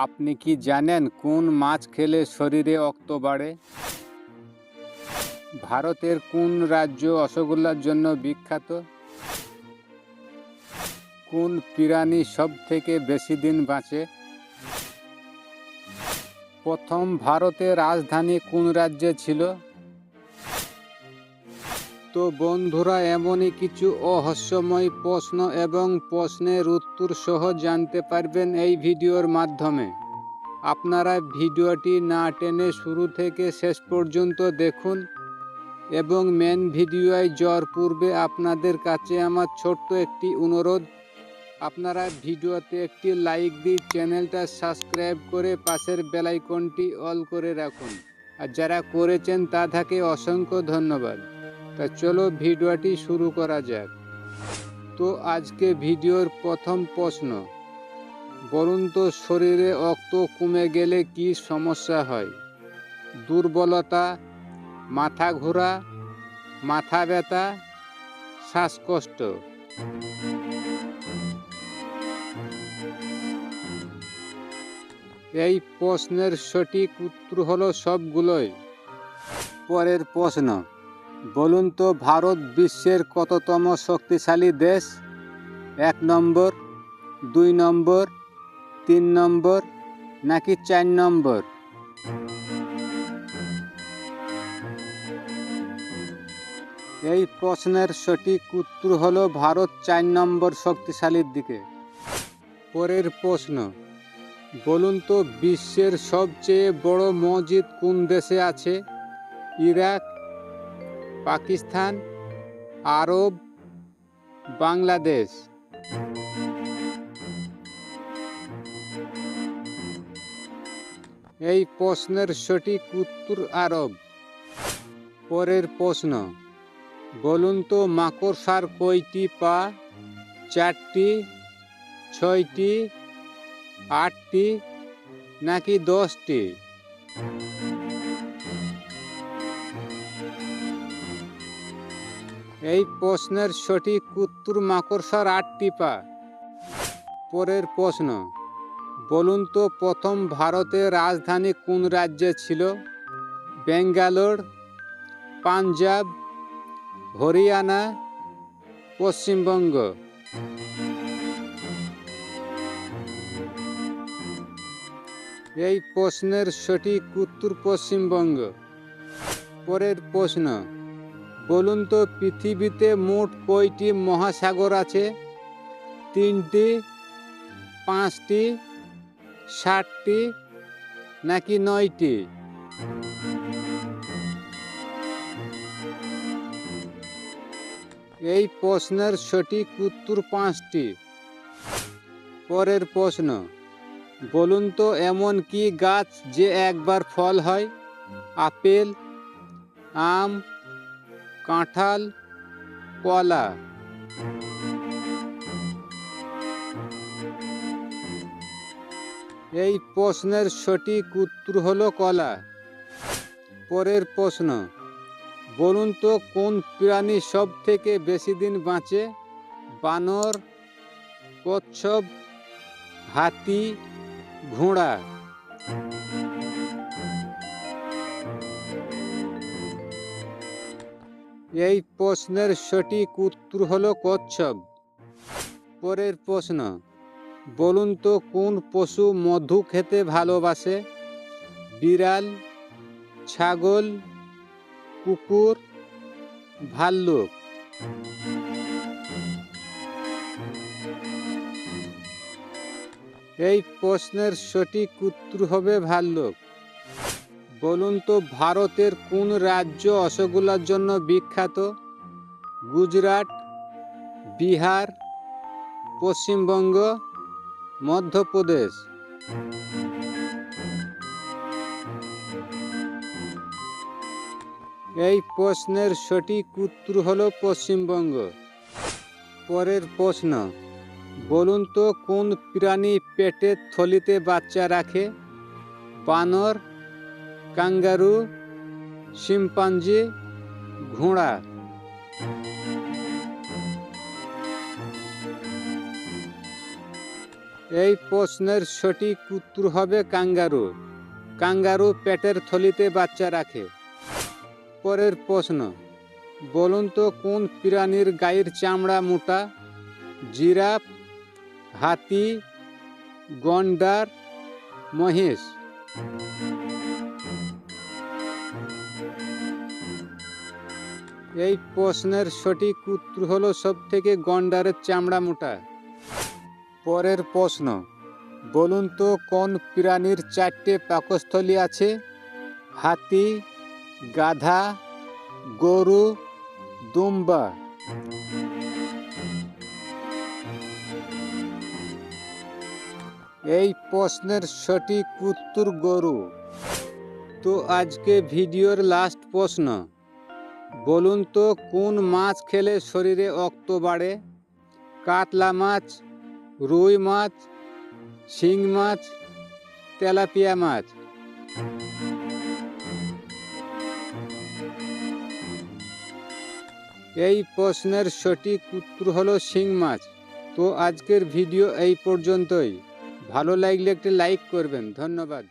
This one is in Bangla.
আপনি কি জানেন কোন মাছ খেলে শরীরে রক্ত বাড়ে? ভারতের কোন রাজ্য রসগোল্লার জন্য বিখ্যাত? কোন প্রাণী সব থেকে বেশি দিন বাঁচে? প্রথম ভারতের রাজধানী কোন রাজ্যে ছিল? তো বন্ধুরা, এমনই কিছু রহস্যময় প্রশ্ন এবং প্রশ্নের উত্তর সহ জানতে পারবেন এই ভিডিওর মাধ্যমে। আপনারা ভিডিওটি না টেনে শুরু থেকে শেষ পর্যন্ত দেখুন এবং মেন ভিডিওয় যাওয়ার পূর্বে আপনাদের কাছে আমার ছোট্ট একটি অনুরোধ, আপনারা ভিডিওতে একটি লাইক দিয়ে চ্যানেলটা সাবস্ক্রাইব করে পাশের বেল আইকনটি অল করে রাখুন। আর যারা করেছেন তাদেরকে অসংখ্য ধন্যবাদ। তা চলো ভিডিওটি শুরু করা যাক। তো আজকে ভিডিওর প্রথম প্রশ্ন, বলুন তো শরীরে রক্ত কমে গেলে কি সমস্যা হয়? দুর্বলতা, মাথা ঘোরা, মাথা ব্যথা, শ্বাসকষ্ট? এই প্রশ্নের সঠিক উত্তর হলো সবগুলোই। পরের প্রশ্ন, বলুন তো ভারত বিশ্বের কততম শক্তিশালী দেশ? 1 নম্বর, 2 নম্বর, 3 নম্বর নাকি 4 নম্বর? এই প্রশ্নের সঠিক উত্তর হলো ভারত 4 নম্বর শক্তিশালীর দিকে। পরের প্রশ্ন, বলুন তো বিশ্বের সবচেয়ে বড় মসজিদ কোন দেশে আছে? ইরাক, পাকিস্তান, আরব, বাংলাদেশ? এই প্রশ্নের সঠিক উত্তর আরব। পরের প্রশ্ন, বলুন তো মাকড়সার কয়টি পা? 4টি, 6টি, 8টি নাকি 10টি? এই প্রশ্নের সঠিক উত্তর মাকড়সার 8টি পা। পরের প্রশ্ন, বলুন তো প্রথম ভারতের রাজধানী কোন রাজ্যে ছিল? বেঙ্গালোর, পাঞ্জাব, হরিয়ানা, পশ্চিমবঙ্গ? এই প্রশ্নের সঠিক উত্তর পশ্চিমবঙ্গ। পরের প্রশ্ন, বলুন তো পৃথিবীতে মোট কয়টি মহাসাগর আছে? 3টি, 5টি, 7টি নাকি 9টি? এই প্রশ্নের সঠিক উত্তর 5টি। পরের প্রশ্ন, বলুন তো এমন কি গাছ যে একবার ফল হয়? আপেল, আম, কাঁঠাল, কলা? এই প্রশ্নের সঠিক উত্তর হলো কলা। পরের প্রশ্ন, বলুন তো কোন প্রাণী সব থেকে বেশি দিন বাঁচে? বানর, কচ্ছপ, হাতি, ঘোড়া? এই প্রশ্নের সঠিক উত্তর হলো কচ্ছপ। পরের প্রশ্ন, বলুন তো কোন পশু মধু খেতে ভালোবাসে? বিড়াল, ছাগল, কুকুর, ভাল্লুক? এই প্রশ্নের সঠিক উত্তর হবে ভাল্লুক। বলুন তো ভারতের কোন রাজ্য রসগোল্লার জন্য বিখ্যাত? গুজরাট, বিহার, পশ্চিমবঙ্গ, মধ্যপ্রদেশ? এই প্রশ্নের সঠিক উত্তর হলো পশ্চিমবঙ্গ। পরের প্রশ্ন, বলুন তো কোন প্রাণী পেটের থলিতে বাচ্চা রাখে? বানর, কাঙ্গারু, শিম্পাঞ্জি, ঘোড়া? এই প্রশ্নের সঠিক উত্তর হবে কাঙ্গারু। কাঙ্গারু পেটের থলিতে বাচ্চা রাখে। পরের প্রশ্ন, বলুন তো কোন প্রাণীর গায়ের চামড়া মোটা? জিরাফ, হাতি, গন্ডার, মহিষ। এই প্রশ্নের সঠিক উত্তর হলো সবথেকে গন্ডারের চামড়া মোটা। পরের প্রশ্ন, বলুন তো কোন প্রাণীর 4টে পাকস্থলী আছে? হাতি, গাধা, গরু, দুম্বা। এই প্রশ্নের সঠিক উত্তর গরু। তো আজকে ভিডিওর লাস্ট প্রশ্ন, বলুন তো কোন মাছ খেলে শরীরে রক্ত বাড়ে? কাতলা মাছ, রুই মাছ, শিং মাছ, তেলাপিয়া মাছ। এই প্রশ্নের সঠিক উত্তর হলো শিং মাছ। তো আজকের ভিডিও এই পর্যন্তই। ভালো লাগলে একটি লাইক করবেন। ধন্যবাদ।